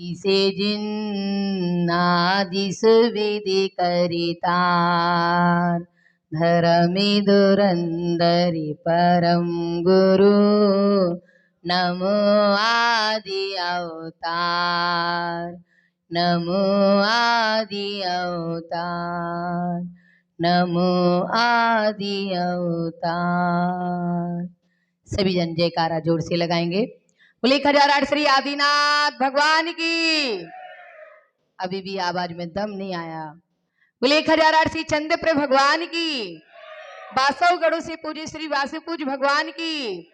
इसे जिन्नादि सुविधि करितार धरमी धुरंधरि परम गुरु नमो आदि अवतार नमो आदि अवतार नमो आदि अवतार। सभी जन जयकारा जोर से लगाएंगे। बोले खजाराट श्री आदिनाथ भगवान की। अभी भी आवाज में दम नहीं आया। बोले खजाराट श्री चंद्रप्र भगवान की। बासव गढ़ों से पूजे श्री वासुपूज भगवान की।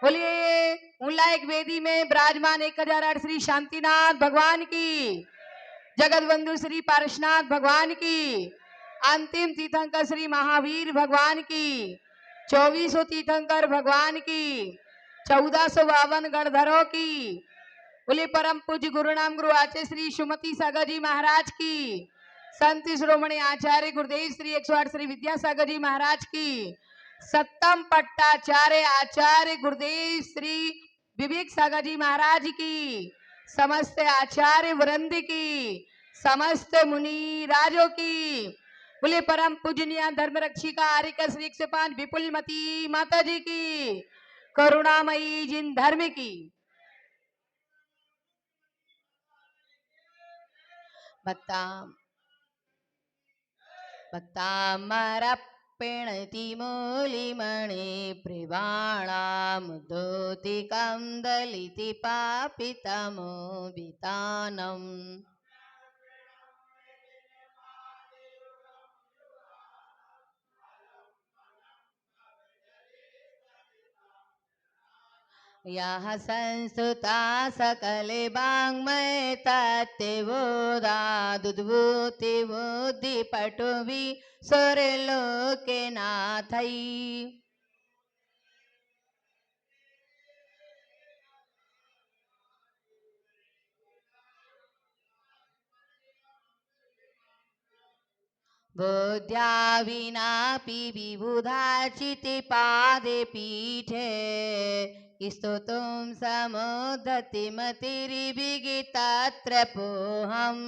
बोलिए एक वेदी में विराजमान 1008 श्री शांतिनाथ भगवान की। जगत बंधु श्री पारसनाथ भगवान की। अंतिम तीर्थंकर श्री महावीर भगवान की। 2400 तीर्थंकर भगवान की। 1452 गणधरों की। बोले परम पूज्य गुरु नाम गुरु आचार्य श्री सुमति सागर जी महाराज की। संत श्रोमणी आचार्य गुरुदेव श्री 108 श्री विद्यासागर जी महाराज की। सप्तम पट्टाचार्य आचार्य गुरुदेव श्री विवेक सागर जी महाराज की। समस्त आचार्य वृंद की। समस्त मुनि राजों की। बोले परम पूजनीय धर्म रक्षिका आर्यका श्री 105 विपुलमती माता जी की। करुणामयी जिन धर्म की। भक्तामरप्पिणति मूलिमणि प्रिवाणामुद्धोतिकं दलिति पापितमोभितानम् यः संस्तुता सकले वाङ्मय तत्त्वबोधादुद्भूतिबुद्धिपटुभि सुरलोके नाथै बुद्ध्या विनापि विबुधाचिति पादे पीठे स्तोतुं समुद्धति मतिर्विगितत्र पोहम्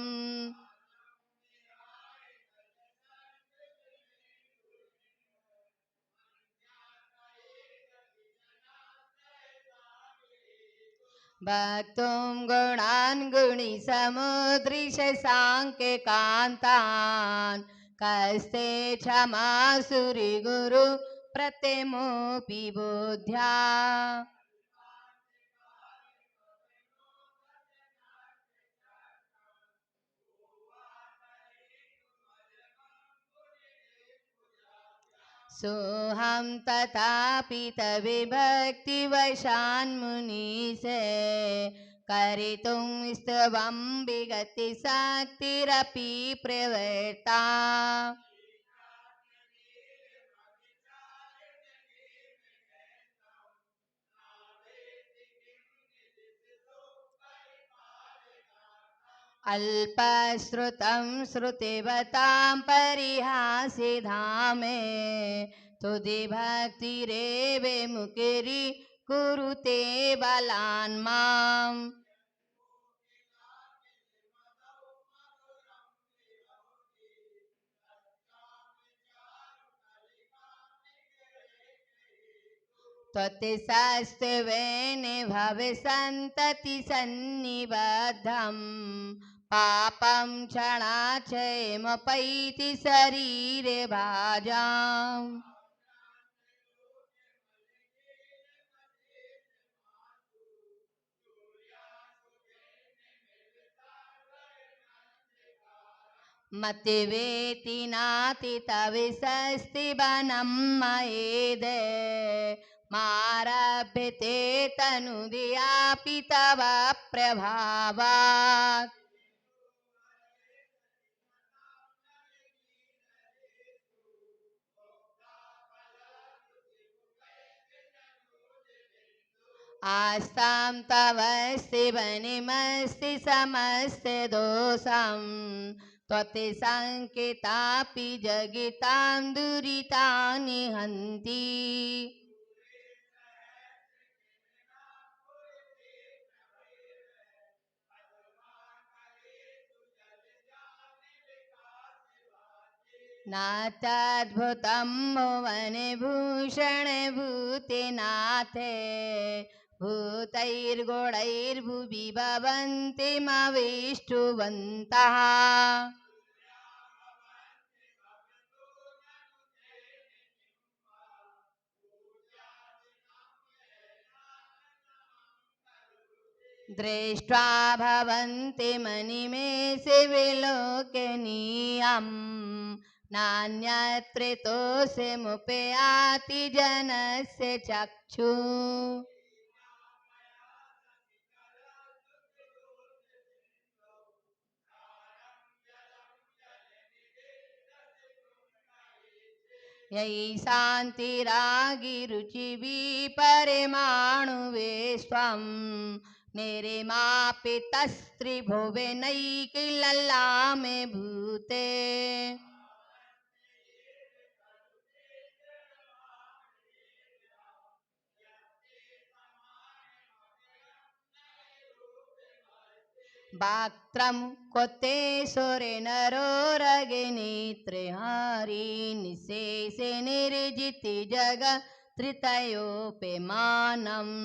भक्तुं गुणान् गुणिसमुद्रिश सांख्य कान्तान् कस्ते क्षमासुरि गुरु प्रतिमोऽपि बुद्ध्या सोहम तथापि तविभक्तिवशान्मुनिसे करितुं स्तवं विगति शक्तिरपि प्रवृत्ता अल्पश्रुतं श्रुतिवतां परिहासि धामे तुदि भक्तिरेव मुकिरी कुरुते बलान् माम् त्वत्शास्त्रवेन भवसन्तति सन्निबद्धम् पापं क्षणाक्षयमुपैति शरीरे भाजाम् मतिवेति नाति तविशस्ति वनं मयेदे मारभ्यते तनुदियापि तव प्रभावात् आस्तां तवस्ति वनिमस्ति समस्ति दोषं त्वत्सङ्केतापि जगितां दुरितानि हन्ति नात्याद्भुतं भुवन भूषण भूतिनाथे भूतैर्गुणैर्भुवि भवन्तिमविष्टुवन्तः दृष्ट्वा भवन्ति मनिमेषु विलोकनीयम् नान्यत्रितोषमुपयाति जनस्य चक्षु यही शान्तिरागिरुचिविपरिमाणुविश्वम् निरिमापितस्त्रिभुवनैकिललामे भूते वाक्त्रं कोते सुरेनरोरगिनेत्रे हरि निशेषे निर्जिति जगत्त्रितयोप्यमानम्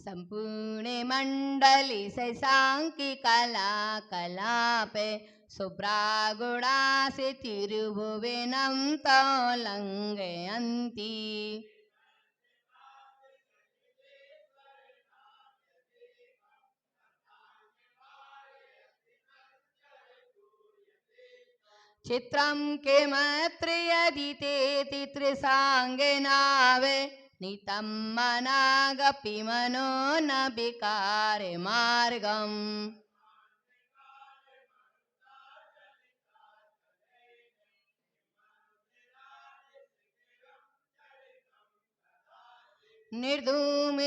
संपूर्ण मंडली शशांकी कला कलापे शुभ्रागुणासि तिरुभुवनं तोलंघयन्ति चित्रं किमत्र यदितेति त्रिसाङ्गेनावे नितं मनागपि मनो न विकारे मार्गम्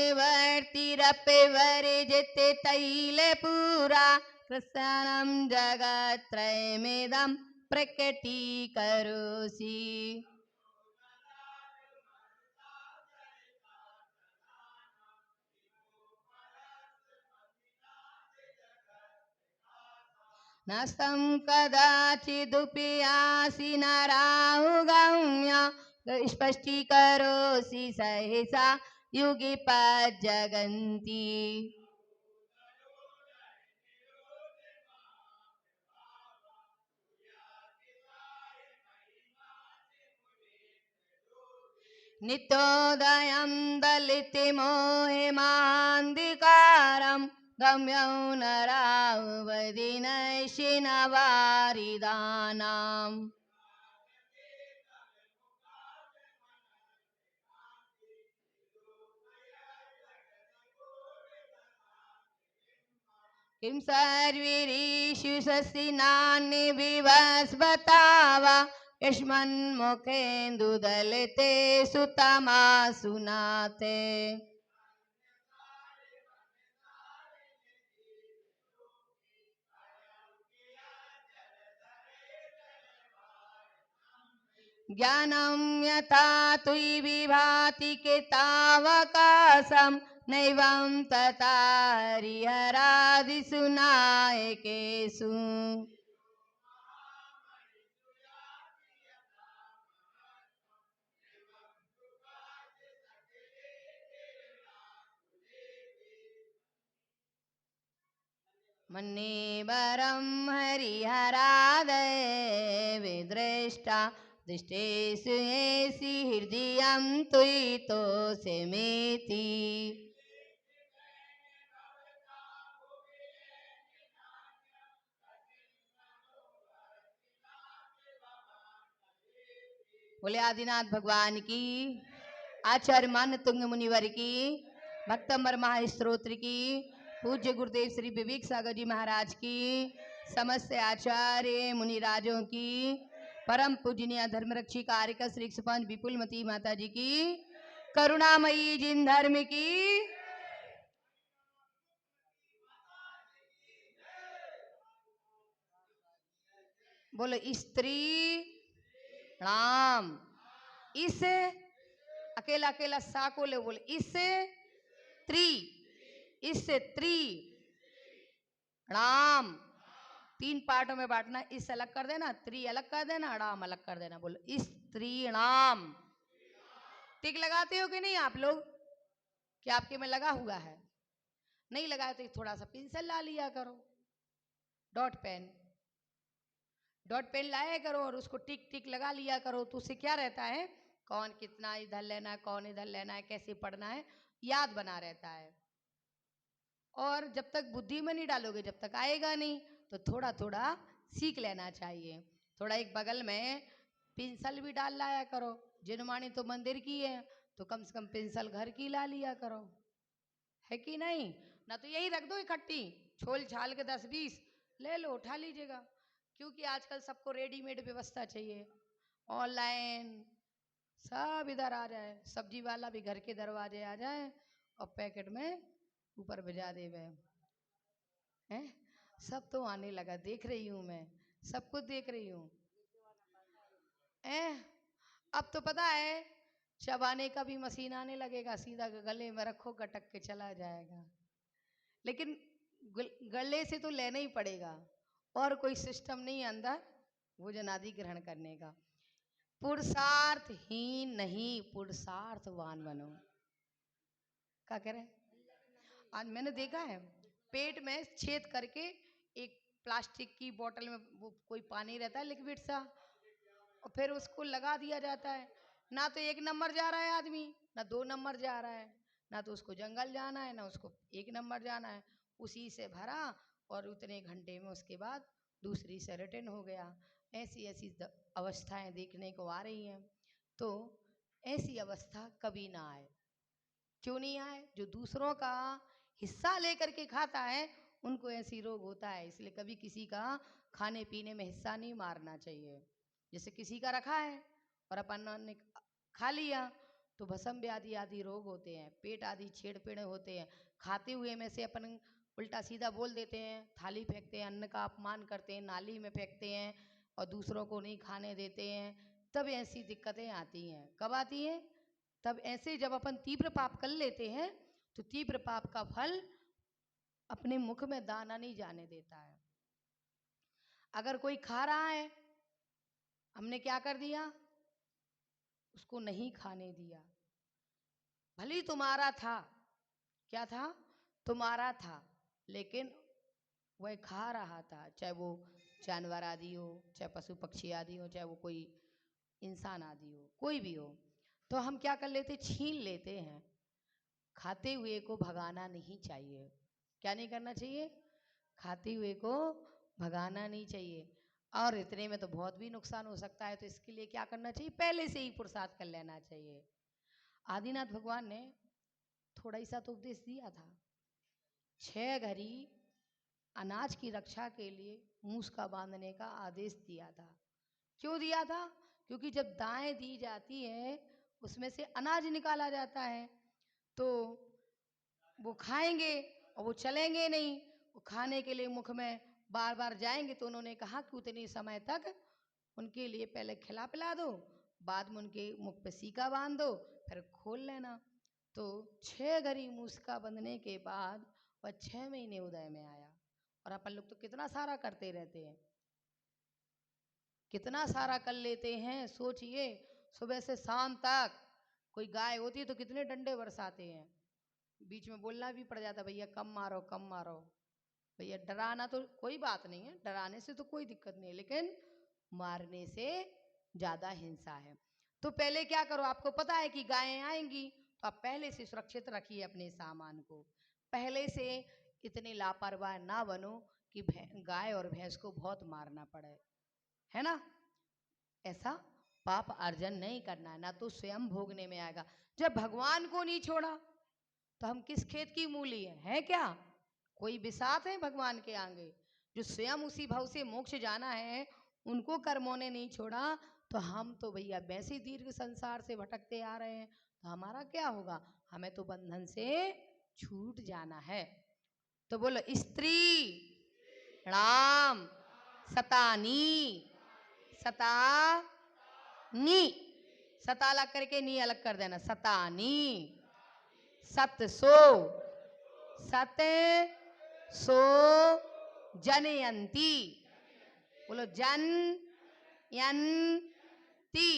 निर्धूमवर्तिरपि वरिजिते तैलपुरा कृष्णं जगत्त्रयमिदं प्रकटीकरोषि नस्तं कदाचिदुपि यासि नराहुगम्य स्पष्टीकरोषि सहसा युगिपज्जगन्ति नित्योदयं दलितमोहिमान्धिकारं गम्यं नरावदिनशिनवारिदानाम् किं सर्वीरीषु शशिनानि विवस्वतावा यस्मन्मुखेन्दुदलिते सुतमासुनाते ज्ञानं यथा तुयि विभाति केतावकाशं नैवं तथा हरिहरादिषु नायकेषु मन्येवरं हरिहरादये विदृष्टा दृष्टेषु येषि हृदयं तुयितोषमेति बोले आदिनाथ भगवान की आचार्य मान तुंग मुनिवर की भक्तंबर महास्तोत्र की पूज्य गुरुदेव श्री विवेक सागर जी महाराज की समस्त आचार्य मुनिराजों की परम पूजनीय धर्मरक्षी कार्यक श्री सुपंच विपुलमती माता जी की करुणामयी जिन धर्म की बोलो स्त्री प्रणाम। इस अकेला अकेला सा को ले बोले इससे त्री, इससे त्री णाम, 3 पार्टों में बांटना। इस अलग कर देना, त्री अलग कर देना, णाम अलग कर देना। बोलो स्त्रीणाम। टिक लगाते हो कि नहीं आप लोग? क्या आपके में लगा हुआ है? नहीं लगाए तो थोड़ा सा पेंसिल ला लिया करो, डॉट पेन, डॉट पेन लाया करो और उसको टिक टिक लगा लिया करो। तो उससे क्या रहता है, कौन कितना इधर लेना है, कौन इधर लेना है, कैसे पढ़ना है, याद बना रहता है। और जब तक बुद्धि में नहीं डालोगे जब तक आएगा नहीं। तो थोड़ा थोड़ा सीख लेना चाहिए। थोड़ा एक बगल में पेंसिल भी डाल लाया करो। जिनमानी तो मंदिर की है तो कम से कम पेंसिल घर की ला लिया करो, है कि नहीं? ना तो यही रख दो इकट्ठी, छोल छाल के 10-20 ले लो, उठा लीजिएगा। क्योंकि आजकल सबको रेडीमेड व्यवस्था चाहिए, ऑनलाइन सब इधर आ जाए, सब्जी वाला भी घर के दरवाजे आ जाए और पैकेट में ऊपर भिजा दे वे हैं। सब तो आने लगा, देख रही हूँ मैं, सब कुछ देख रही हूँ। अब तो पता है चबाने का भी मशीन आने लगेगा, सीधा गले में रखो गटक के चला जाएगा। लेकिन गले से तो लेना ही पड़ेगा, और कोई सिस्टम नहीं अंदर भोजन आदि ग्रहण करने का। पुरुषार्थहीन नहीं, पुरुषार्थवान बनो। क्या कह रहे? आज मैंने देखा है पेट में छेद करके एक प्लास्टिक की बोतल में वो कोई पानी रहता है लिक्विड सा, और फिर उसको लगा दिया जाता है। ना तो 1 नंबर जा रहा है आदमी, ना 2 नंबर जा रहा है, ना तो उसको जंगल जाना है, ना उसको 1 नंबर जाना है। उसी से भरा और उतने घंटे में उसके बाद दूसरी से रिटर्न हो गया। ऐसी ऐसी अवस्थाएं देखने को आ रही हैं। तो ऐसी अवस्था कभी ना आए। क्यों नहीं आए? जो दूसरों का हिस्सा लेकर के खाता है उनको ऐसी रोग होता है। इसलिए कभी किसी का खाने पीने में हिस्सा नहीं मारना चाहिए। जैसे किसी का रखा है और अपन ने खा लिया तो भस्म व्याधि आदि रोग होते हैं, पेट आदि छेड़पेड़ होते हैं। खाते हुए में से अपन उल्टा सीधा बोल देते हैं, थाली फेंकते हैं, अन्न का अपमान करते हैं, नाली में फेंकते हैं और दूसरों को नहीं खाने देते हैं, तब ऐसी दिक्कतें आती हैं। कब आती हैं? तब ऐसे जब अपन तीव्र पाप कर लेते हैं तो तीव्र पाप का फल अपने मुख में दाना नहीं जाने देता है। अगर कोई खा रहा है, हमने क्या कर दिया, उसको नहीं खाने दिया, भले तुम्हारा था, क्या था, तुम्हारा था, लेकिन वह खा रहा था, चाहे वो जानवर आदि हो, चाहे पशु पक्षी आदि हो, चाहे वो कोई इंसान आदि हो, कोई भी हो, तो हम क्या कर लेते, छीन लेते हैं। खाते हुए को भगाना नहीं चाहिए। क्या नहीं करना चाहिए? खाते हुए को भगाना नहीं चाहिए। और इतने में तो बहुत भी नुकसान हो सकता है। तो इसके लिए क्या करना चाहिए? पहले से ही पुरुषार्थ कर लेना चाहिए। आदिनाथ भगवान ने थोड़ा सा तो उपदेश दिया था। 6 घड़ी अनाज की रक्षा के लिए मूसका बांधने का आदेश दिया था। क्यों दिया था? क्योंकि जब दाएं दी जाती है उसमें से अनाज निकाला जाता है, तो वो खाएंगे और वो चलेंगे नहीं, वो खाने के लिए मुख में बार बार जाएंगे। तो उन्होंने कहा कि उतने समय तक उनके लिए पहले खिला पिला दो, बाद में उनके मुख पे सीका बांध दो, फिर खोल लेना। तो 6 घड़ी मूसका बंधने के बाद वह 6 महीने उदय में आया। और अपन लोग तो कितना सारा करते रहते हैं, कितना सारा कर लेते हैं। सोचिए, सुबह से शाम तक कोई गाय होती है तो कितने डंडे बरसाते हैं। बीच में बोलना भी पड़ जाता, भैया कम मारो कम मारो। भैया डराना तो कोई बात नहीं है, डराने से तो कोई दिक्कत नहीं है, लेकिन मारने से ज्यादा हिंसा है। तो पहले क्या करो, आपको पता है कि गायें आएंगी तो आप पहले से सुरक्षित रखिए अपने सामान को। पहले से इतने लापरवाह ना बनो कि गाय और भैंस को बहुत मारना पड़े, है ना? ऐसा पाप अर्जन नहीं करना है, ना तो स्वयं भोगने में आएगा। जब भगवान को नहीं छोड़ा तो हम किस खेत की मूली है क्या? कोई बिसात है भगवान के आगे? जो स्वयं उसी भाव से मोक्ष जाना है उनको कर्मों ने नहीं छोड़ा, तो हम तो भैया वैसे दीर्घ संसार से भटकते आ रहे हैं। तो हमारा क्या होगा? हमें तो बंधन से छूट जाना है। तो बोलो स्त्री राम सतानी, सतानी सता अलग करके नी अलग कर देना, सतानी। सत सो, सत सो जनयंती, बोलो जन यंती,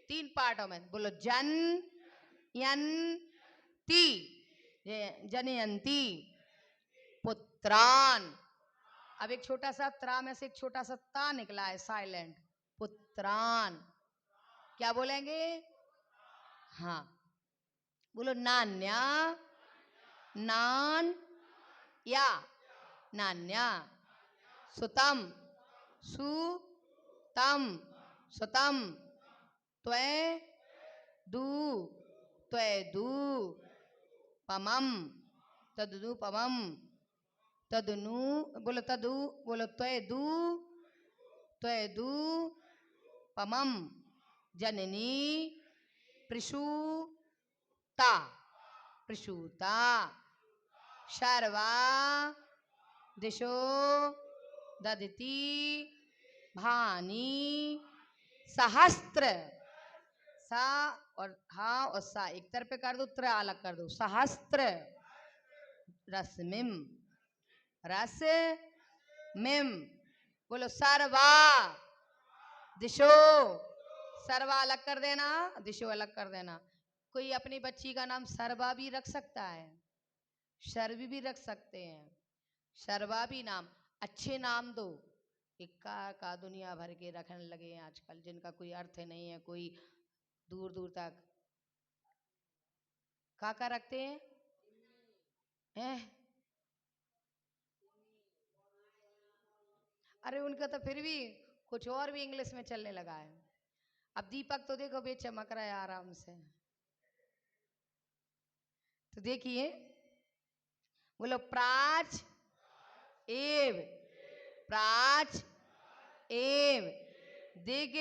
3 पार्टों में बोलो, जन यंती, जनयंती पुत्रान। अब एक छोटा सा त्रा में से एक छोटा सा ता निकला है, साइलेंट, पुत्रान। क्या बोलेंगे? हाँ, बोलो नान्या, नान या, नान्या, सुतम, सुतम, सुतम, त्वे दू, त्वे दू, पमम, तदु पमम, तदनु, बोलो तदु, बोलो त्वे दू पमम, जननी, प्रसूता, प्रसूता, शर्वा दिशो ददती भानी, सहस्त्र, सा और हा और सा एक तरफ पे कर दो, त्र अलग कर दो, सहस्त्र, रश्मिम, रस मिम, बोलो सर्वा दिशो, सर्वा अलग कर देना, दिशो अलग कर देना। कोई अपनी बच्ची का नाम सर्वा भी रख सकता है, शर्वी भी रख सकते हैं, शर्वा भी नाम, अच्छे नाम दो। इक्का का दुनिया भर के रखने लगे हैं आजकल, जिनका कोई अर्थ नहीं है, कोई दूर दूर तक। का रखते हैं? अरे उनका तो फिर भी कुछ और भी इंग्लिश में चलने लगा है। अब दीपक तो देखो बे चमक रहा है आराम से, तो देखिए, बोलो प्राच एव, प्राच एव दिग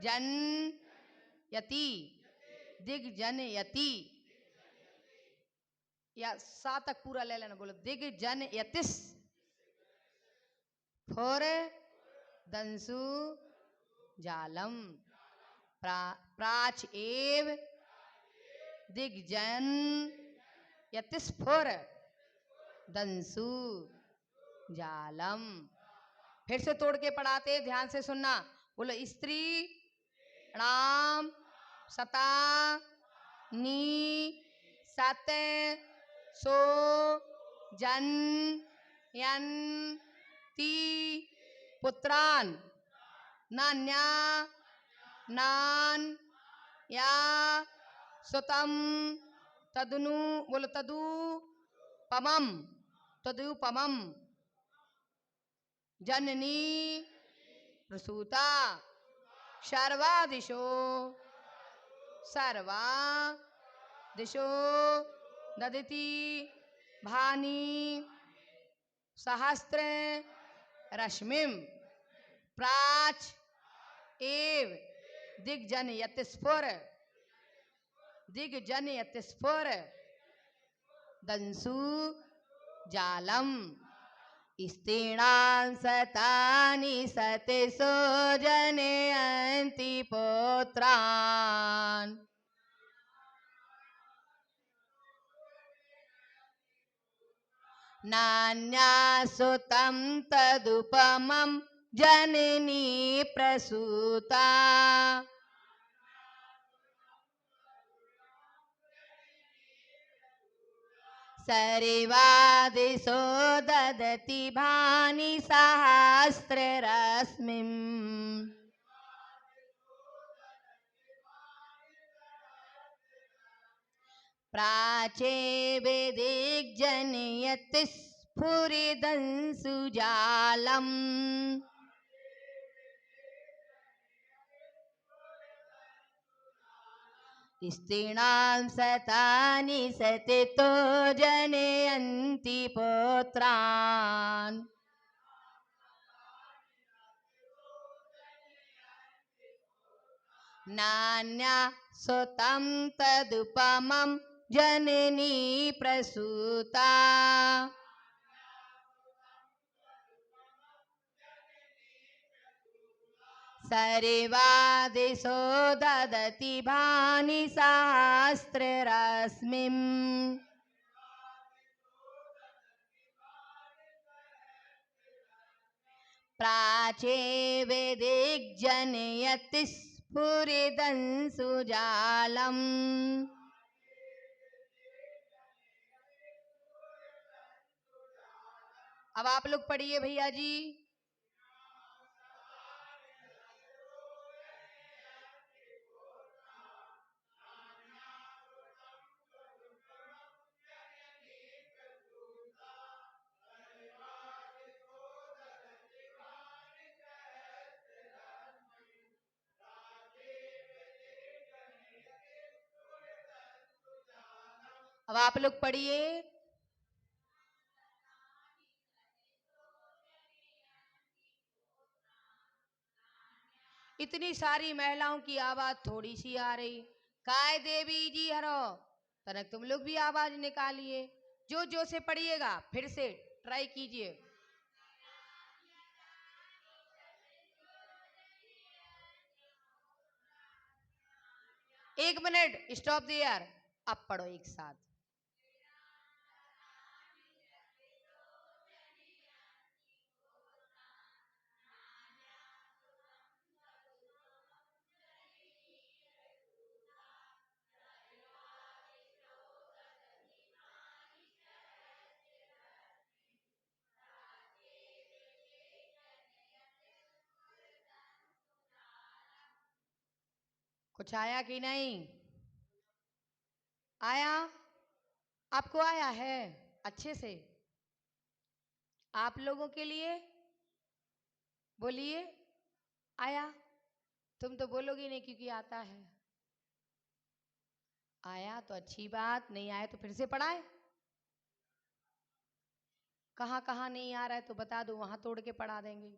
जन यति, दिग जन यति, या सा तक पूरा ले लेना, बोलो दिग जन यतिस, फोर दंसु जालम, प्राच एव दिग्जन यतिस्फुर दंसु जालम। फिर से तोड़ के पढ़ाते, ध्यान से सुनना, बोलो स्त्री नाम सता नी सत सो जन यन ती पुत्रान, नान्या नान या सुतम, तदनु, बोलो तदु पमम, तदु पमम, जननी प्रसूता, शर्वा दिशो, सर्वा दिशो ददती भानी, सहस्त्र रश्मिम, प्राच एव दिग्जन यतिस्फुर, दिग्जन यतिस्फुर दंसु जालम, स्त्रीणां सतानि सतिसो जनयन्ति पुत्रान्, नान्या सुतं तदुपमं जननी प्रसूता, सर्वादिशो ददति भानि सहस्र रश्मिम्, प्राचे विदिग्जनयति स्फुरिदंसु जालम्, स्त्रीणां सतानि सतितो जनयन्ति पुत्रान्, नान्या सुतं तदुपमं जननी प्रसूता, सर्वादिशो ददति भानि सहस्ररश्मिम् प्राचे विदिग्जनयति स्फुरिदंसुजालम्। अब आप लोग पढ़िए भैया जी। अब आप लोग पढ़िए। इतनी सारी महिलाओं की आवाज थोड़ी सी आ रही। काय देवी जी हरो तनक तुम लोग भी आवाज निकालिए। जो जो से पढ़िएगा फिर से ट्राई कीजिए। 1 मिनट स्टॉप दियर। अब पढ़ो एक साथ। कुछ आया कि नहीं? आया? आपको आया है अच्छे से? आप लोगों के लिए बोलिए आया। तुम तो बोलोगे नहीं क्योंकि आता है। आया तो अच्छी बात, नहीं आया तो फिर से पढ़ाए। कहाँ कहाँ नहीं आ रहा है तो बता दो, वहां तोड़ के पढ़ा देंगे।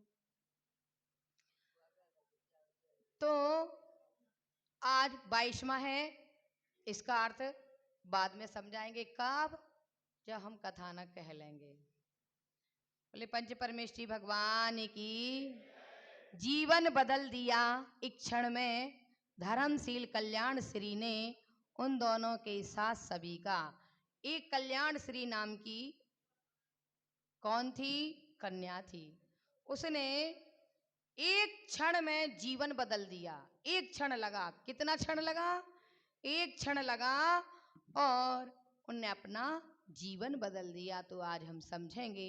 तो आज 22वां है। इसका अर्थ बाद में समझाएंगे कब, जब हम कथानक कह लेंगे। बोले पंच परमेष्ठी भगवान की। जीवन बदल दिया एक क्षण में धर्मशील कल्याण श्री ने उन दोनों के साथ सभी का। एक कल्याण श्री नाम की कौन थी? कन्या थी। उसने एक क्षण में जीवन बदल दिया। एक क्षण लगा। कितना क्षण लगा? एक क्षण लगा और उनने अपना जीवन बदल दिया। तो आज हम समझेंगे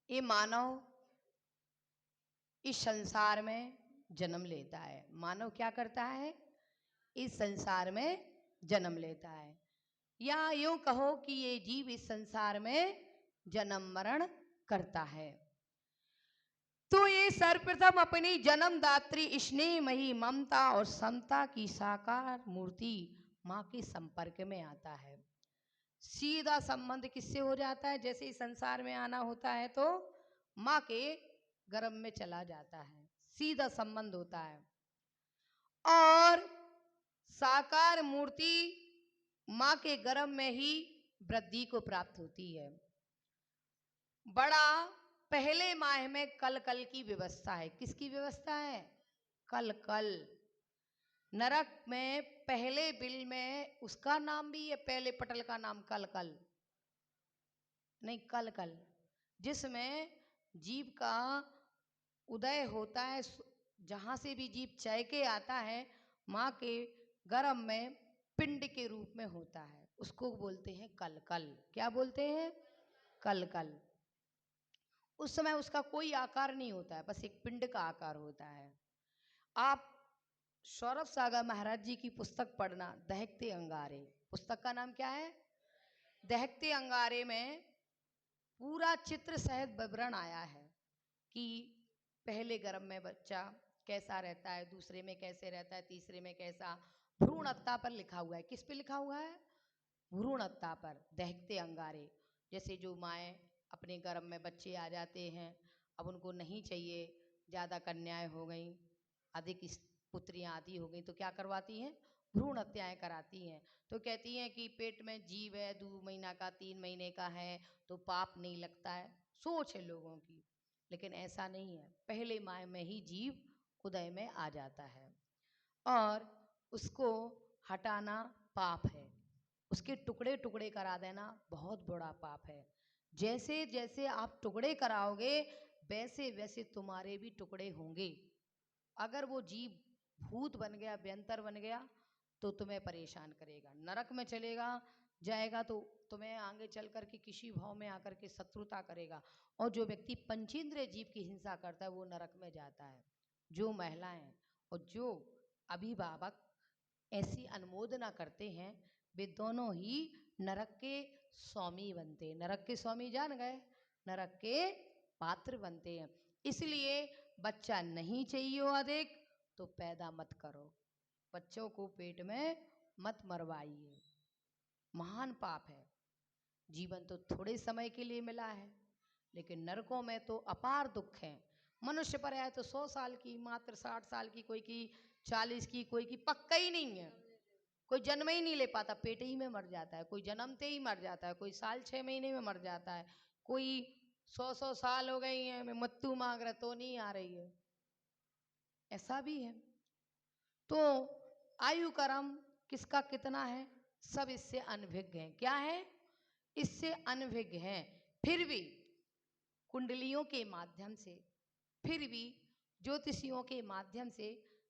ये मानव इस संसार में जन्म लेता है। मानव क्या करता है? इस संसार में जन्म लेता है, या यूं कहो कि ये जीव इस संसार में जन्म मरण करता है। तो ये सर्वप्रथम अपनी जन्मदात्री स्नेहमयी ममता और समता की साकार मूर्ति माँ के संपर्क में आता है। सीधा संबंध किससे हो जाता है? जैसे इस संसार में आना होता है तो माँ के गर्भ में चला जाता है, सीधा संबंध होता है। और साकार मूर्ति माँ के गर्भ में ही वृद्धि को प्राप्त होती है। बड़ा पहले माह में कल कल की व्यवस्था है। किसकी व्यवस्था है? कल कल। नरक में पहले बिल में उसका नाम भी है, पहले पटल का नाम कल कल नहीं, कल कल, जिसमें जीव का उदय होता है। जहां से भी जीव चय के आता है माँ के गर्भ में पिंड के रूप में होता है, उसको बोलते हैं कल कल। क्या बोलते हैं? कल कल। उस समय उसका कोई आकार नहीं होता है, बस एक पिंड का आकार होता है। आप सौरभ सागर महाराज जी की पुस्तक पढ़ना, दहकते अंगारे। पुस्तक का नाम क्या है? दहकते अंगारे में पूरा चित्र सहित विवरण आया है कि पहले गर्भ में बच्चा कैसा रहता है, दूसरे में कैसे रहता है, तीसरे में कैसा। भ्रूणहत्या पर लिखा हुआ है। किस पे लिखा हुआ है? भ्रूणहत्या पर। दहकते अंगारे। जैसे जो माएँ अपने गर्भ में बच्चे आ जाते हैं, अब उनको नहीं चाहिए, ज़्यादा कन्याएं हो गई, अधिक पुत्रियां आदि हो गई, तो क्या करवाती हैं? भ्रूण हत्याएं कराती हैं। तो कहती हैं कि पेट में जीव है 2 महीना का 3 महीने का है तो पाप नहीं लगता है, सोच है लोगों की। लेकिन ऐसा नहीं है, पहले माह में ही जीव उदय में आ जाता है और उसको हटाना पाप है, उसके टुकड़े टुकड़े करा देना बहुत बड़ा पाप है। जैसे जैसे आप टुकड़े कराओगे वैसे वैसे तुम्हारे भी टुकड़े होंगे। अगर वो जीव भूत बन गया, व्यंतर बन गया तो तुम्हें परेशान करेगा, नरक में चलेगा जाएगा तो तुम्हें आगे चल कर के किसी भाव में आकर के शत्रुता करेगा। और जो व्यक्ति पंचेंद्रिय जीव की हिंसा करता है वो नरक में जाता है। जो महिलाएं और जो अभिभावक ऐसी अनुमोदना करते हैं वे दोनों ही नरक के स्वामी बनते हैं। नरक के स्वामी जान गए, नरक के पात्र बनते हैं। इसलिए बच्चा नहीं चाहिए हो अधिक तो पैदा मत करो, बच्चों को पेट में मत मरवाइए, महान पाप है। जीवन तो थोड़े समय के लिए मिला है लेकिन नरकों में तो अपार दुख है। मनुष्य पर आए तो 100 साल की, मात्र 60 साल की, कोई की 40 की, कोई की पक्का ही नहीं है, कोई जन्म ही नहीं ले पाता, पेट ही में मर जाता है, कोई जन्मते ही मर जाता है, कोई साल 6 महीने में मर जाता है, कोई 100 साल हो गई है मैं मृत्यु मांग रहा तो नहीं आ रही है, ऐसा भी है। तो आयु कर्म किसका कितना है सब इससे अनभिज्ञ हैं। क्या है, इससे अनभिज्ञ हैं। फिर भी कुंडलियों के माध्यम से, फिर भी ज्योतिषियों के माध्यम से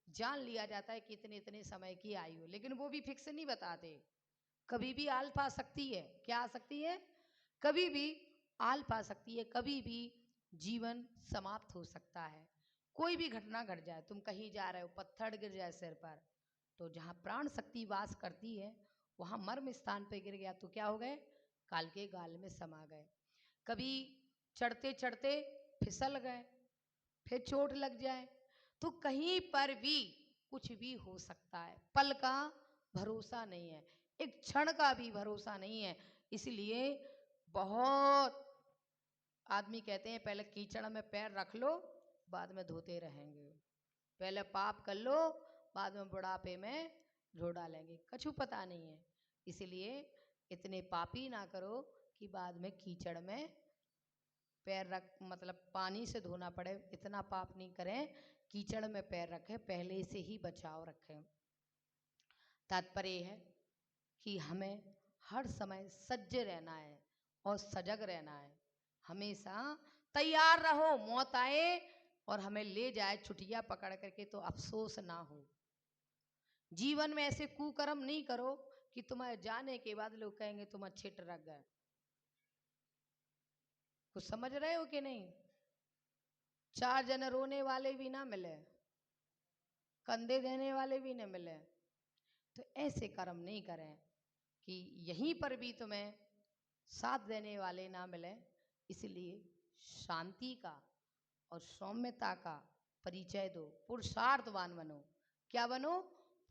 जान लिया जाता है कि इतने इतने समय की आयु, लेकिन वो भी फिक्स नहीं बताते। कभी भी आल पा सकती है, क्या आ सकती है, कभी भी आल पा सकती है, कभी भी जीवन समाप्त हो सकता है। कोई भी घटना घट जाए, तुम कहीं जा रहे हो पत्थर गिर जाए सिर पर तो जहाँ प्राण शक्ति वास करती है वहाँ मर्म स्थान पे गिर गया तो क्या हो गए, काल के गाल में समा गए। कभी चढ़ते चढ़ते फिसल गए, फिर चोट लग जाए, तो कहीं पर भी कुछ भी हो सकता है। पल का भरोसा नहीं है, एक क्षण का भी भरोसा नहीं है। इसलिए बहुत आदमी कहते हैं पहले कीचड़ में पैर रख लो बाद में धोते रहेंगे, पहले पाप कर लो बाद में बुढ़ापे में धो डालेंगे, कछु पता नहीं है। इसलिए इतने पापी ना करो कि बाद में कीचड़ में पैर रख, मतलब पानी से धोना पड़े, इतना पाप नहीं करें, कीचड़ में पैर रखें, पहले से ही बचाव रखें। तात्पर्य है कि हमें हर समय सज्ज रहना है और सजग रहना है, हमेशा तैयार रहो, मौत आए और हमें ले जाए छुटिया पकड़ करके तो अफसोस ना हो। जीवन में ऐसे कुकर्म नहीं करो कि तुम्हारे जाने के बाद लोग कहेंगे तुम अच्छे ट्रक गए। कुछ समझ रहे हो कि नहीं, 4 जन रोने वाले भी ना मिले, कंधे देने वाले भी ना मिले, तो ऐसे कर्म नहीं करें कि यहीं पर भी तुम्हें साथ देने वाले ना मिले। इसलिए शांति का और सौम्यता का परिचय दो, पुरुषार्थवान बनो। क्या बनो,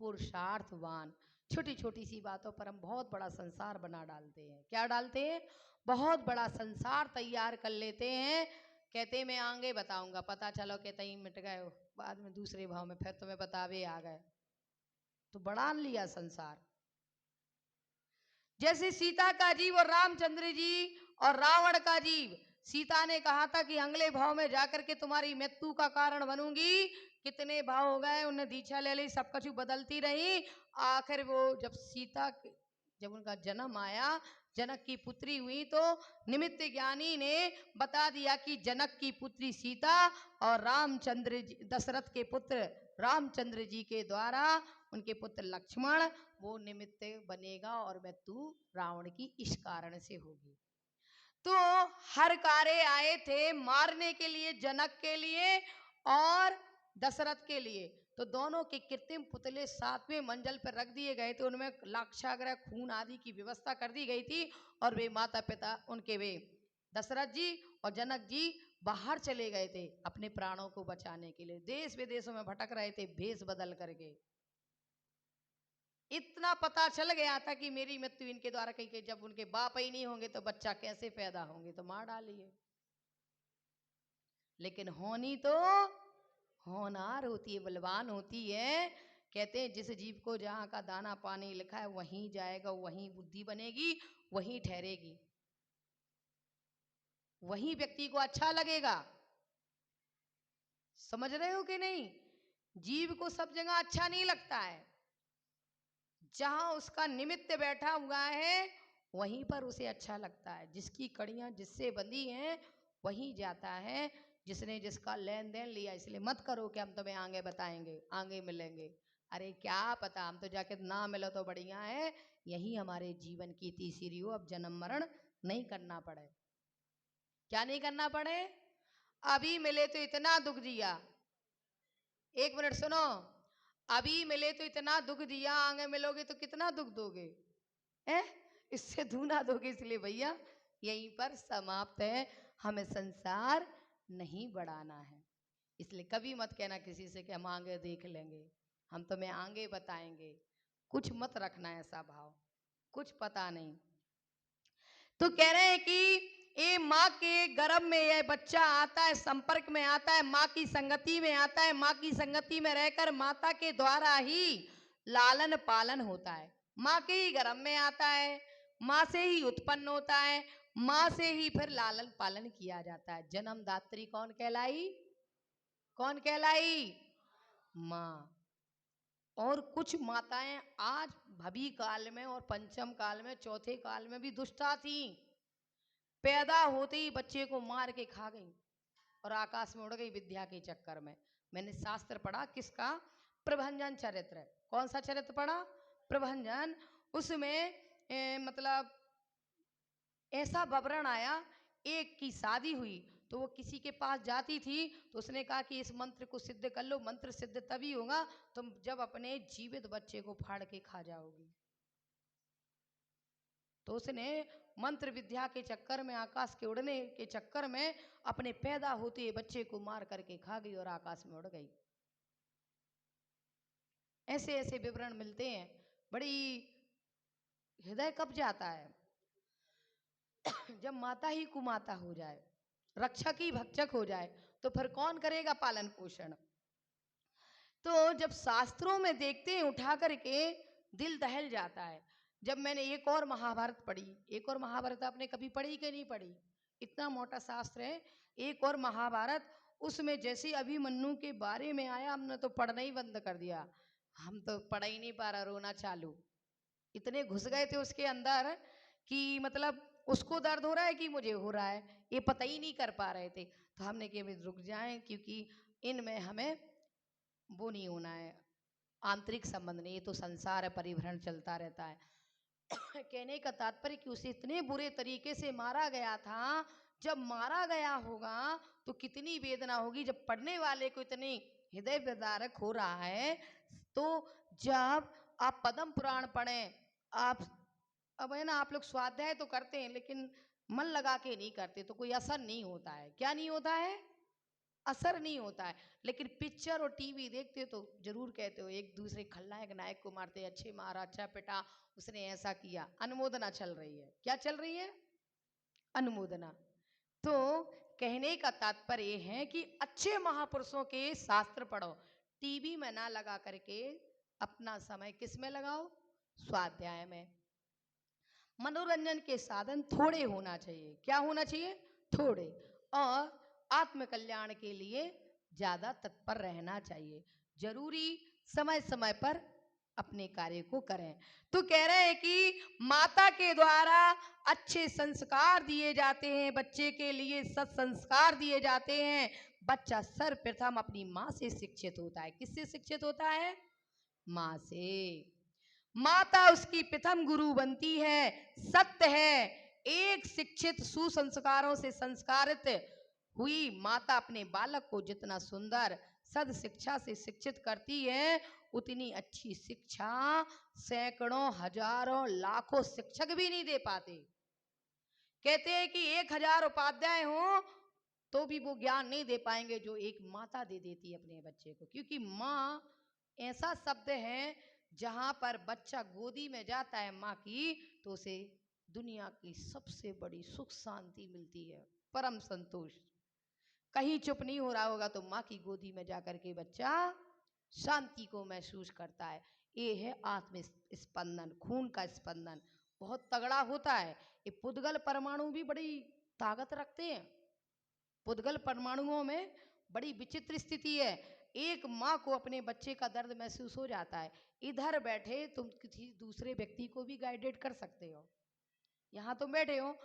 पुरुषार्थवान। छोटी छोटी सी बातों पर हम बहुत बड़ा संसार बना डालते हैं। क्या डालते हैं, बहुत बड़ा संसार तैयार कर लेते हैं। कहते मैं आगे बताऊंगा, पता चलो कि तई मिट गए हो, बाद में दूसरे भाव में फिर तुम्हें बतावे आ गए, तो बढ़ा लिया संसार। जैसे सीता का जीव और रामचंद्र जी और रावण का जीव, सीता ने कहा था कि अगले भाव में जाकर के तुम्हारी मृत्यु का कारण बनूंगी, कितने भाव हो गए, उन्हें दीक्षा ले ली, सब कुछ बदलती रही। आखिर वो जब सीता जब उनका जन्म आया, जनक की पुत्री हुई, तो निमित्त ज्ञानी ने बता दिया कि जनक की पुत्री सीता और रामचंद्र दशरथ के पुत्र रामचंद्र जी के द्वारा उनके पुत्र लक्ष्मण वो निमित्त बनेगा और मृत्यु रावण की इस कारण से होगी। तो हर कार्य आए थे मारने के लिए, जनक के लिए और दशरथ के लिए। तो दोनों के कृत्रिम पुतले 7वें मंजिल पर रख दिए गए थे, उनमें लाक्षागृह खून आदि की व्यवस्था कर दी गई थी और वे माता पिता उनके वे दशरथ जी और जनक जी बाहर चले गए थे अपने प्राणों को बचाने के लिए, देश विदेशों में भटक रहे थे भेष बदल करके। इतना पता चल गया था कि मेरी मृत्यु इनके द्वारा कही गई, जब उनके बाप ही नहीं होंगे तो बच्चा कैसे पैदा होंगे, तो मार डालिए। लेकिन होनी तो होनहार होती है, बलवान होती है कहते हैं जिस जीव को जहाँ का दाना पानी लिखा है वहीं जाएगा, वहीं बुद्धि बनेगी, वहीं ठहरेगी, वहीं व्यक्ति को अच्छा लगेगा। समझ रहे हो कि नहीं? जीव को सब जगह अच्छा नहीं लगता है, जहां उसका निमित्त बैठा हुआ है वहीं पर उसे अच्छा लगता है। जिसकी कड़ियां जिससे बंधी हैं वहीं जाता है, जिसने जिसका लेन देन लिया। इसलिए मत करो कि हम तुम्हें आगे बताएंगे, आगे मिलेंगे। अरे क्या पता, हम तो जाके ना मिलो तो बढ़िया है, यही हमारे जीवन की तीसरी हो, अब जन्म मरण नहीं करना पड़े। क्या नहीं करना पड़े? अभी मिले तो इतना दुख दिया, एक मिनट सुनो, अभी मिले तो इतना दुख दिया, आगे मिलोगे तो कितना दुख दोगे? इससे दूना दोगे। इसलिए भैया यहीं पर समाप्त है, हमें संसार नहीं बढ़ाना है। इसलिए कभी मत कहना किसी से कि हम आगे देख लेंगे, हम तुम्हें आगे बताएंगे। कुछ मत रखना ऐसा भाव, कुछ पता नहीं। तो कह रहे हैं कि ये माँ के गर्भ में यह बच्चा आता है, संपर्क में आता है, माँ की संगति में आता है, माँ की संगति में रहकर माता के द्वारा ही लालन पालन होता है। माँ के ही गर्भ में आता है, माँ से ही उत्पन्न होता है, माँ से ही फिर लालन पालन किया जाता है। जन्मदात्री कौन कहलाई? कौन कहलाई? माँ। और कुछ माताएं आज भवी काल में और पंचम काल में, चौथे काल में भी दुष्टा थी। पैदा होते ही बच्चे को मार के खा गई और आकाश में उड़ गई विद्या के चक्कर में। मैंने शास्त्र पढ़ा, किसका? प्रभंजन चरित्र। कौन सा चरित्र पढ़ा? प्रभंजन। उसमें मतलब ऐसा विवरण आया, एक की शादी हुई तो वो किसी के पास जाती थी, तो उसने कहा कि इस मंत्र को सिद्ध कर लो, मंत्र सिद्ध तभी होगा तुम जब अपने जीवित बच्चे को फाड़ के खा जाओगी। तो उसने मंत्र विद्या के चक्कर में, आकाश के उड़ने के चक्कर में अपने पैदा होते बच्चे को मार करके खा गई और आकाश में उड़ गई। ऐसे ऐसे विवरण मिलते हैं, बड़ी हृदय कब जाता है जब माता ही कुमाता हो जाए, रक्षक ही भक्षक हो जाए, तो फिर कौन करेगा पालन पोषण? तो जब शास्त्रों में देखते हैं उठा करके दिल दहल जाता है। जब मैंने एक और महाभारत पढ़ी, एक और महाभारत आपने कभी पढ़ी कि नहीं पढ़ी? इतना मोटा शास्त्र है, एक और महाभारत। उसमें जैसे अभिमन्यु के बारे में आया, हमने तो पढ़ना ही बंद कर दिया। हम तो पढ़ ही नहीं पा रहा, रोना चालू। इतने घुस गए थे उसके अंदर कि मतलब उसको दर्द हो रहा है कि मुझे हो रहा है, ये पता ही नहीं कर पा रहे थे। तो हमने कि रुक जाएं, क्योंकि इनमें हमें वो नहीं होना है, आंतरिक संबंध नहीं, ये तो संसार है, परिभ्रमण चलता रहता है। कहने का तात्पर्य कि उसे इतने बुरे तरीके से मारा गया था, जब मारा गया होगा तो कितनी वेदना होगी। जब पढ़ने वाले को इतनी हृदय विदारक हो रहा है, तो जब आप पद्म पुराण पढ़ें, आप अब है ना, आप लोग स्वाध्याय तो करते हैं लेकिन मन लगा के नहीं करते, तो कोई असर नहीं होता है। क्या नहीं होता है? असर नहीं होता है। लेकिन पिक्चर और टीवी देखते हो तो जरूर कहते हो, एक दूसरे खलनायक नायक को मारते, अच्छे मारा, अच्छा पिटा, उसने ऐसा किया, अनुमोदना चल रही है। क्या चल रही है? अनुमोदना। तो कहने का तात्पर्य है कि अच्छे महापुरुषों के शास्त्र पढ़ो, टीवी में ना लगा करके अपना समय किस में लगाओ? स्वाध्याय में। मनोरंजन के साधन थोड़े होना चाहिए। क्या होना चाहिए? थोड़े। और आत्म कल्याण के लिए ज्यादा तत्पर रहना चाहिए। जरूरी समय समय पर अपने कार्य को करें। तो कह रहे हैं कि माता के द्वारा अच्छे संस्कार दिए जाते हैं, बच्चे के लिए सत्संस्कार दिए जाते हैं। बच्चा सर्वप्रथम अपनी माँ से शिक्षित होता है। किससे शिक्षित होता है? माँ से। माता उसकी प्रथम गुरु बनती है। सत्य है, एक शिक्षित सुसंस्कारों से संस्कारित हुई माता अपने बालक को जितना सुंदर सद शिक्षा से शिक्षित करती है, उतनी अच्छी शिक्षा सैकड़ों, हजारों, लाखों शिक्षक भी नहीं दे पाते। कहते हैं कि 1000 उपाध्याय हो तो भी वो ज्ञान नहीं दे पाएंगे जो एक माता दे देती है अपने बच्चे को। क्योंकि माँ ऐसा शब्द है, जहां पर बच्चा गोदी में जाता है माँ की, तो उसे दुनिया की सबसे बड़ी सुख शांति मिलती है, परम संतोष। कहीं चुप नहीं हो रहा होगा तो माँ की गोदी में जाकर के बच्चा शांति को महसूस करता है। ये है आत्म स्पंदन, खून का स्पंदन बहुत तगड़ा होता है। ये पुद्गल परमाणु भी बड़ी ताकत रखते हैं। पुद्गल परमाणुओं में बड़ी विचित्र स्थिति है। एक माँ को अपने बच्चे का दर्द महसूस हो जाता है, इधर बैठे तुम किसी दूसरे व्यक्ति को भी गाइडेड कर सकते हो। यहाँ तुम बैठे हो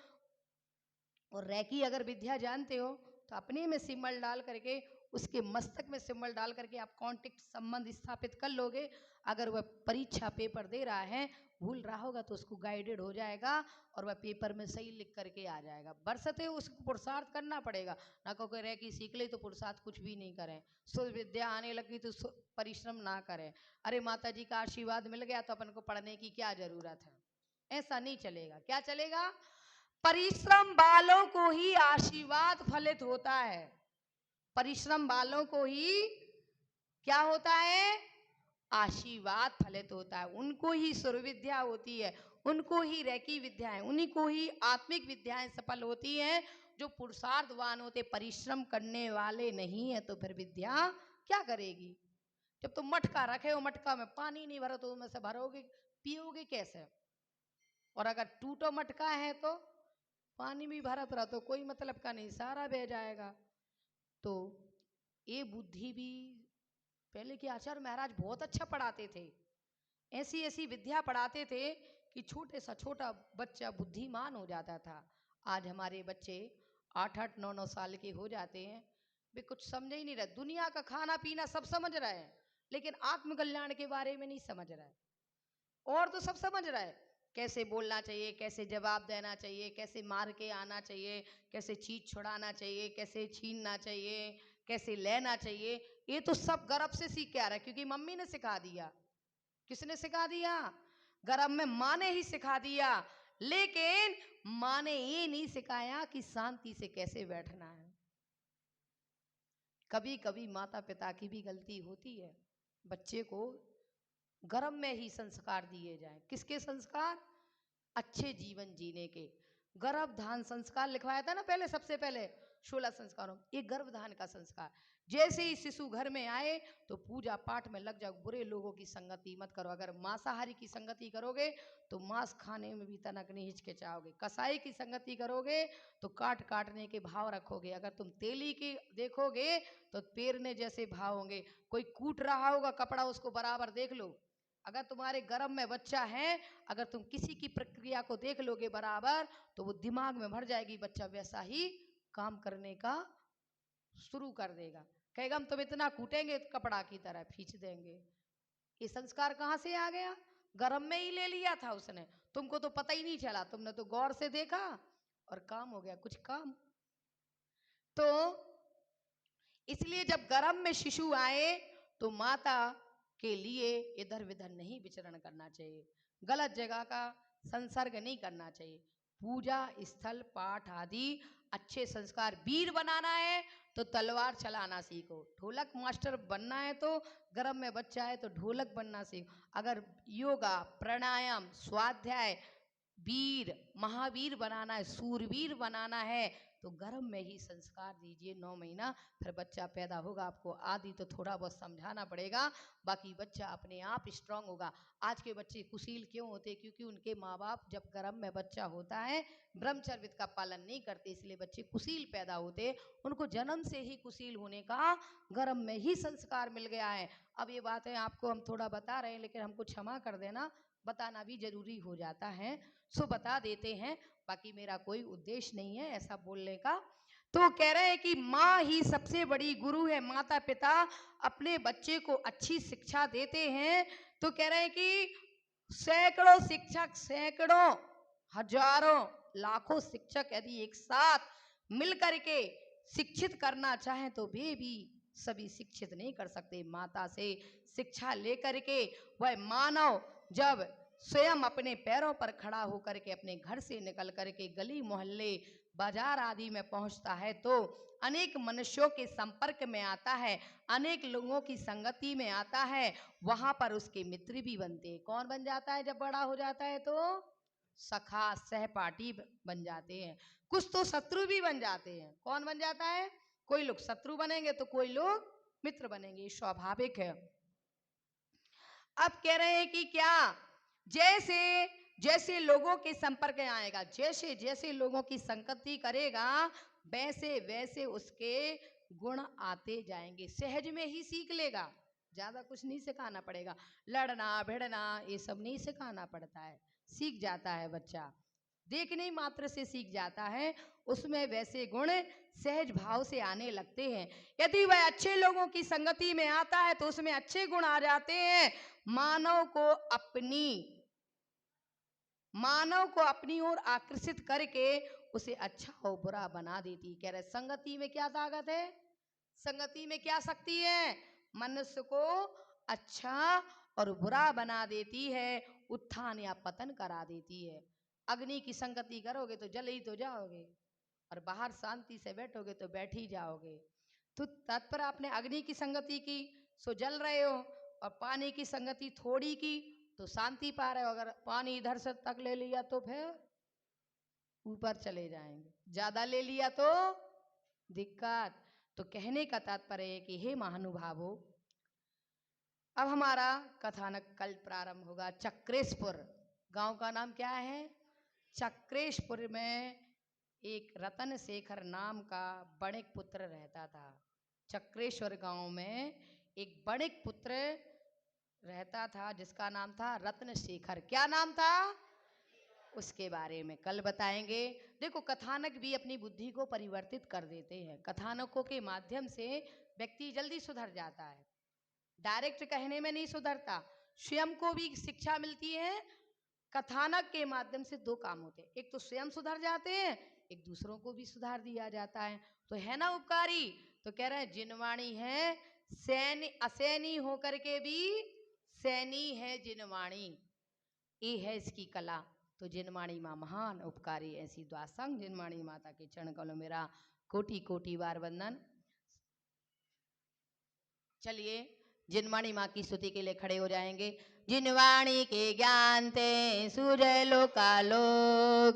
और रैकी अगर विद्या जानते हो तो अपने में सिंबल डाल करके उसके मस्तक में सिंबल डाल करके आप कांटेक्ट संबंध स्थापित कर लोगे। अगर वह परीक्षा पेपर दे रहा है, भूल रहा होगा तो उसको गाइडेड हो जाएगा और वह पेपर में सही लिख करके आ जाएगा। बरसते उसको पुरुषार्थ करना पड़ेगा, ना को रैकी सीख ले तो पुरुषार्थ कुछ भी नहीं करें। सो विद्या आने लगी तो परिश्रम ना करें। अरे माता जी का आशीर्वाद मिल गया तो अपन को पढ़ने की क्या जरूरत है, ऐसा नहीं चलेगा। क्या चलेगा? परिश्रम वालों को ही आशीर्वाद फलित होता है। परिश्रम वालों को ही क्या होता है? आशीर्वाद फलित होता है। उनको ही सुर विद्या होती है, उनको ही रैकी विद्याएं, उन्हीं को ही आत्मिक विद्याएं सफल होती हैं जो पुरुषार्थवान होते। परिश्रम करने वाले नहीं है तो फिर विद्या क्या करेगी? जब तुम मटका रखे हो, मटका में पानी नहीं भरो तो उसमें से भरोगे, पियोगे कैसे? और अगर टूटो मटका है तो पानी भी भरत रहा तो कोई मतलब का नहीं, सारा बह जाएगा। तो ये बुद्धि भी पहले के आचार्य महाराज बहुत अच्छा पढ़ाते थे। ऐसी ऐसी विद्या पढ़ाते थे कि छोटे सा छोटा बच्चा बुद्धिमान हो जाता था। आज हमारे बच्चे 8-8, 9-9 साल के हो जाते हैं, वे कुछ समझ ही नहीं रहे। दुनिया का खाना पीना सब समझ रहे हैं लेकिन आत्मकल्याण के बारे में नहीं समझ रहे। और तो सब समझ रहा है, कैसे बोलना चाहिए, कैसे जवाब देना चाहिए, कैसे मार के आना चाहिए, कैसे चीज छुड़ाना चाहिए, कैसे छीनना चाहिए, कैसे लेना चाहिए। ये तो सब गर्भ से सीख के आ रहा है क्योंकि मम्मी ने सिखा दिया। किसने सिखा दिया? गर्भ में माँ ने ही सिखा दिया। लेकिन माँ ने ये नहीं सिखाया कि शांति से कैसे बैठना है। कभी कभी माता पिता की भी गलती होती है। बच्चे को गर्भ में ही संस्कार दिए जाएं। किसके संस्कार? अच्छे जीवन जीने के। गर्भधान संस्कार लिखवाया था ना पहले, सबसे पहले 16 संस्कारों, ये गर्भधान का संस्कार। जैसे ही शिशु घर में आए तो पूजा पाठ में लग जाओ। बुरे लोगों की संगति मत करो। अगर मांसाहारी की संगति करोगे तो मांस खाने में भी तनक नहीं हिचकिचाओगे। कसाई की संगति करोगे तो काटने के भाव रखोगे। अगर तुम तेली की देखोगे तो पेरने जैसे भाव होंगे। कोई कूट रहा होगा कपड़ा, उसको बराबर देख लो। अगर तुम्हारे गर्भ में बच्चा है, अगर तुम किसी की प्रक्रिया को देख लोगे बराबर तो वो दिमाग में भर जाएगी। बच्चा वैसा ही काम करने का शुरू कर देगा। कहेगा हम तुम इतना कूटेंगे तो कपड़ा की तरह खींच देंगे। ये संस्कार कहाँ से आ गया? गर्भ में ही ले लिया था उसने। तुमको तो पता ही नहीं चला, तुमने तो गौर से देखा और काम हो गया कुछ काम। तो इसलिए जब गर्भ में शिशु आए तो माता के लिए इधर विधर नहीं विचरण करना चाहिए। गलत जगह का संसर्ग नहीं करना चाहिए। पूजा स्थल पाठ आदि अच्छे संस्कार। वीर बनाना है तो तलवार चलाना सीखो। ढोलक मास्टर बनना है तो गर्भ में बच्चा है तो ढोलक बनना सीखो। अगर योगा प्राणायाम स्वाध्याय वीर महावीर बनाना है, सूरवीर बनाना है तो गर्भ में ही संस्कार दीजिए। 9 महीना फिर बच्चा पैदा होगा। आपको आदि तो थोड़ा बहुत समझाना पड़ेगा, बाकी बच्चा अपने आप स्ट्रांग होगा। आज के बच्चे कुशील क्यों होते? क्योंकि उनके माँ बाप जब गर्भ में बच्चा होता है ब्रह्मचर्य विधि का पालन नहीं करते, इसलिए बच्चे कुशील पैदा होते। उनको जन्म से ही कुशील होने का गर्भ में ही संस्कार मिल गया है। अब ये बातें आपको हम थोड़ा बता रहे हैं लेकिन हमको क्षमा कर देना, बताना भी जरूरी हो जाता है, सो बता देते हैं। बाकी मेरा कोई उद्देश्य नहीं है ऐसा बोलने का। तो कह रहे हैं कि माँ ही सबसे बड़ी गुरु है। माता पिता अपने बच्चे को अच्छी शिक्षा देते हैं। तो कह रहे हैं कि सैकड़ों शिक्षक, सैकड़ों हजारों लाखों शिक्षक यदि एक साथ मिल करके शिक्षित करना चाहें तो वे भी सभी शिक्षित नहीं कर सकते। माता से शिक्षा लेकर के वह मानव जब स्वयं अपने पैरों पर खड़ा होकर के अपने घर से निकल करके गली मोहल्ले बाजार आदि में पहुंचता है तो अनेक मनुष्यों के संपर्क में आता है, अनेक लोगों की संगति में आता है। वहां पर उसके मित्र भी बनते हैं। कौन बन जाता है जब बड़ा हो जाता है? तो सखा सहपाठी बन जाते हैं। कुछ तो शत्रु भी बन जाते हैं। कौन बन जाता है? कोई लोग शत्रु बनेंगे तो कोई लोग मित्र बनेंगे, स्वाभाविक है। अब कह रहे हैं कि क्या, जैसे जैसे लोगों के संपर्क में आएगा, जैसे जैसे लोगों की संगति करेगा, वैसे वैसे उसके गुण आते जाएंगे। सहज में ही सीख लेगा, ज्यादा कुछ नहीं सिखाना पड़ेगा। लड़ना भिड़ना ये सब नहीं सिखाना पड़ता है, सीख जाता है बच्चा, देखने मात्र से सीख जाता है। उसमें वैसे गुण सहज भाव से आने लगते हैं। यदि वह अच्छे लोगों की संगति में आता है तो उसमें अच्छे गुण आ जाते हैं। मानव को अपनी ओर आकर्षित करके उसे अच्छा और बुरा बना देती। कह रहे संगति में क्या ताकत है, संगति में क्या शक्ति है, मनुष्य को अच्छा और बुरा बना देती है, उत्थान या पतन करा देती है। अग्नि की संगति करोगे तो जल ही तो जाओगे, और बाहर शांति से बैठोगे तो बैठ ही जाओगे। तो तत्पर आपने अग्नि की संगति की सो जल रहे हो, और पानी की संगति थोड़ी की तो शांति पा रहे हो। अगर पानी इधर से तक ले लिया तो फिर ऊपर चले जाएंगे, ज्यादा ले लिया तो दिक्कत। तो कहने का तात्पर्य है कि हे महानुभावो, अब हमारा कथानक कल प्रारंभ होगा। चक्रेशपुर गांव का नाम क्या है, चक्रेशपुर में एक रतन शेखर नाम का बणिक पुत्र रहता था। चक्रेश्वर गांव में एक बणिक पुत्र रहता था जिसका नाम था रत्न शेखर। क्या नाम था, उसके बारे में कल बताएंगे। देखो कथानक भी अपनी बुद्धि को परिवर्तित कर देते हैं। कथानकों के माध्यम से व्यक्ति जल्दी सुधर जाता है, डायरेक्ट कहने में नहीं सुधरता। स्वयं को भी शिक्षा मिलती है। कथानक के माध्यम से दो काम होते हैं, एक तो स्वयं सुधर जाते हैं, एक दूसरों को भी सुधार दिया जाता है। तो है ना उपकारी। तो कह रहे हैं जिनवाणी है सैनी, असैनी होकर के भी सैनी है जिनवाणी, ये है इसकी कला। तो जिनवाणी माँ महान उपकारी, ऐसी द्वासंग जिनवाणी माता के चरण कमलों मेरा कोटि कोटि बार वंदन। चलिए जिनवाणी माँ की स्तुति के लिए खड़े हो जाएंगे। जिनवाणी के ज्ञान ते सूझे लोकालोक,